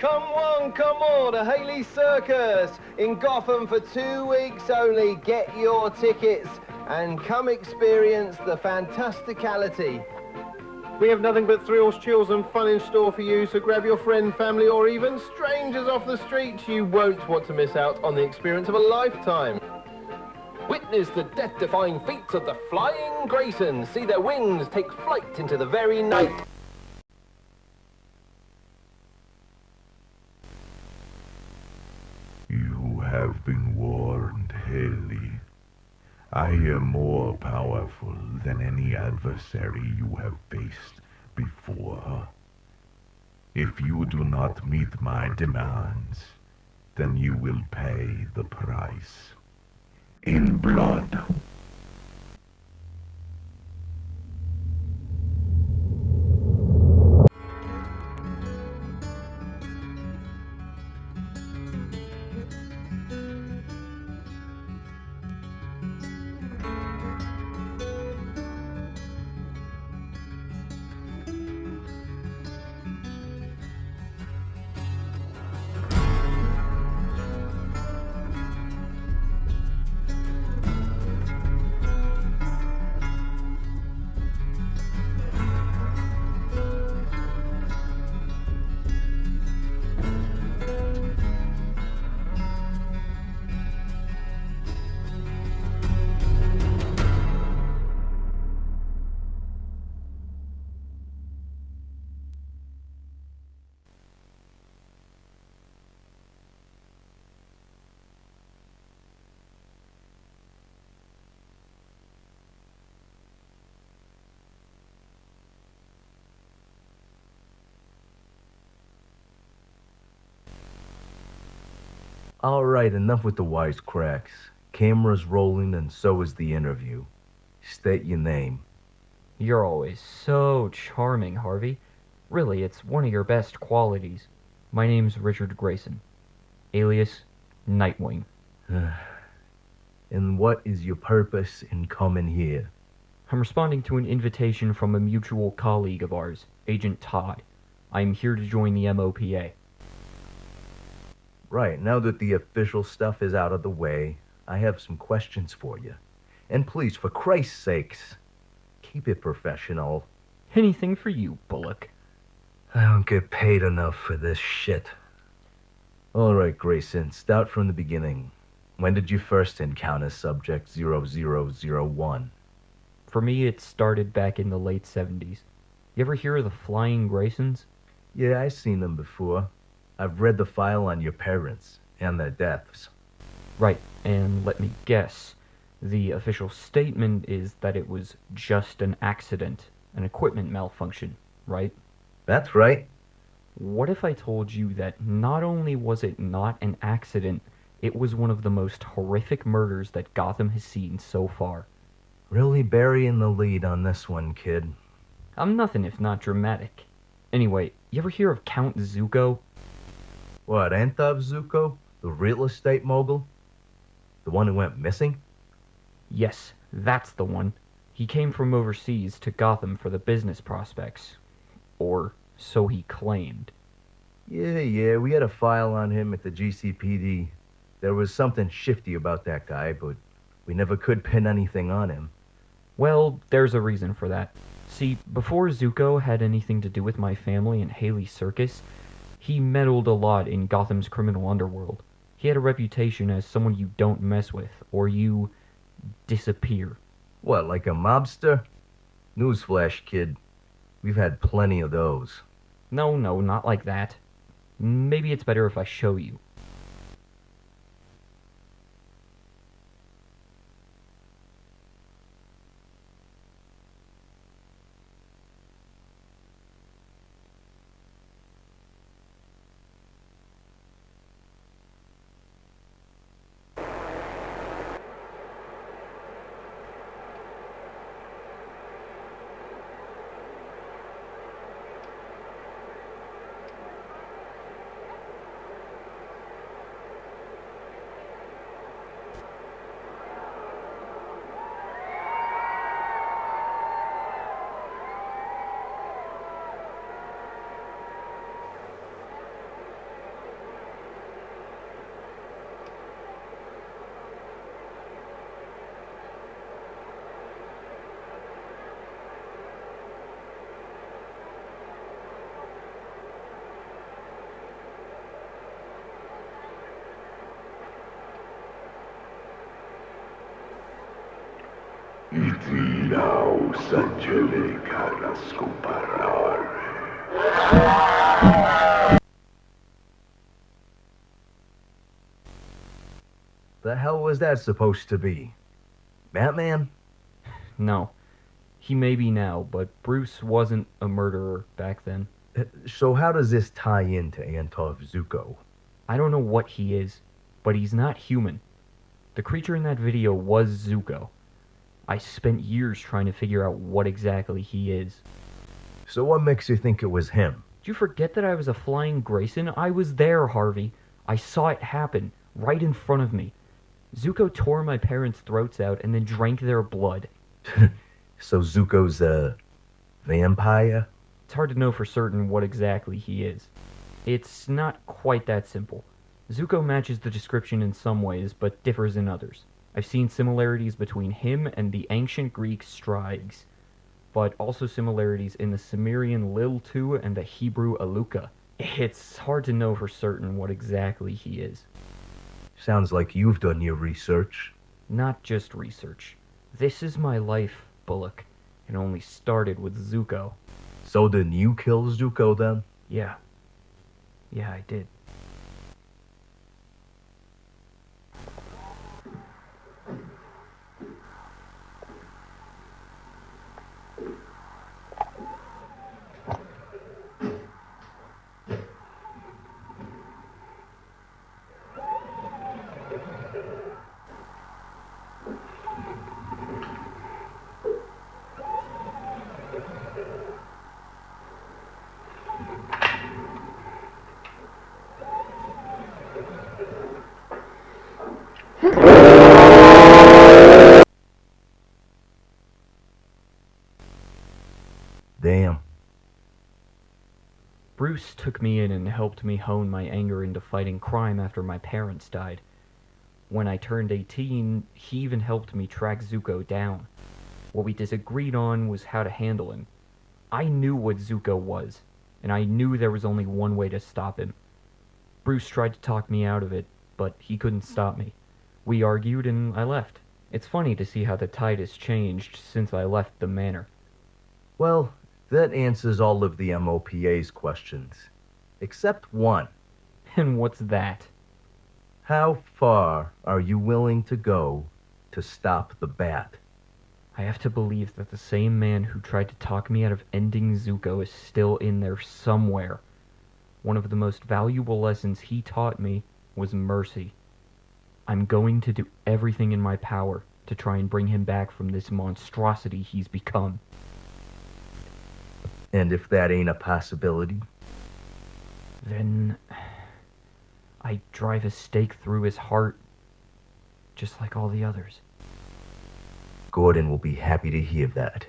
Come on, to Haley Circus in Gotham for 2 weeks only. Get your tickets and come experience the fantasticality. We have nothing but thrills, chills and fun in store for you, so grab your friend, family or even strangers off the street. You won't want to miss out on the experience of a lifetime. Witness the death-defying feats of the flying Grayson. See their wings take flight into the very night. You have been warned, Haley. I am more powerful than any adversary you have faced before. If you do not meet my demands, then you will pay the price. In blood. Alright, enough with the wisecracks. Camera's rolling and so is the interview. State your name. You're always so charming, Harvey. Really, it's one of your best qualities. My name's Richard Grayson, alias Nightwing. And what is your purpose in coming here? I'm responding to an invitation from a mutual colleague of ours, Agent Todd. I am here to join the M.O.P.A. Right, now that the official stuff is out of the way, I have some questions for you. And please, for Christ's sakes, keep it professional. Anything for you, Bullock. I don't get paid enough for this shit. Alright, Grayson, start from the beginning. When did you first encounter Subject 0001? For me, it started back in the late 70s. You ever hear of the Flying Graysons? Yeah, I've seen them before. I've read the file on your parents and their deaths. Right, and let me guess. The official statement is that it was just an accident, an equipment malfunction, right? That's right. What if I told you that not only was it not an accident, it was one of the most horrific murders that Gotham has seen so far? Really burying the lead on this one, kid. I'm nothing if not dramatic. Anyway, you ever hear of Count Zuko? What, Antov Zuko? The real estate mogul? The one who went missing? Yes, that's the one. He came from overseas to Gotham for the business prospects. Or so he claimed. Yeah, we had a file on him at the GCPD. There was something shifty about that guy, but we never could pin anything on him. Well, there's a reason for that. See, before Zuko had anything to do with my family and Haley Circus, he meddled a lot in Gotham's criminal underworld. He had a reputation as someone you don't mess with, or you disappear. What, like a mobster? Newsflash, kid. We've had plenty of those. No, not like that. Maybe it's better if I show you. Itinau sancele carrasco parare. The hell was that supposed to be? Batman? No. He may be now, but Bruce wasn't a murderer back then. So how does this tie into Antov Zuko? I don't know what he is, but he's not human. The creature in that video was Zuko. I spent years trying to figure out what exactly he is. So what makes you think it was him? Did you forget that I was a flying Grayson? I was there, Harvey. I saw it happen, right in front of me. Zuko tore my parents' throats out and then drank their blood. So Zuko's a vampire? It's hard to know for certain what exactly he is. It's not quite that simple. Zuko matches the description in some ways, but differs in others. I've seen similarities between him and the ancient Greek Striges, but also similarities in the Sumerian Lil-Tu and the Hebrew Aluka. It's hard to know for certain what exactly he is. Sounds like you've done your research. Not just research. This is my life, Bullock. It only started with Zuko. So didn't you kill Zuko then? Yeah. Yeah, I did. Damn. Bruce took me in and helped me hone my anger into fighting crime after my parents died. When I turned 18, he even helped me track Zuko down. What we disagreed on was how to handle him. I knew what Zuko was, and I knew there was only one way to stop him. Bruce tried to talk me out of it, but he couldn't stop me. We argued and I left. It's funny to see how the tide has changed since I left the manor. Well, that answers all of the M.O.P.A.'s questions. Except one. And what's that? How far are you willing to go to stop the Bat? I have to believe that the same man who tried to talk me out of ending Zuko is still in there somewhere. One of the most valuable lessons he taught me was mercy. I'm going to do everything in my power to try and bring him back from this monstrosity he's become. And if that ain't a possibility? Then I drive a stake through his heart, just like all the others. Gordon will be happy to hear that.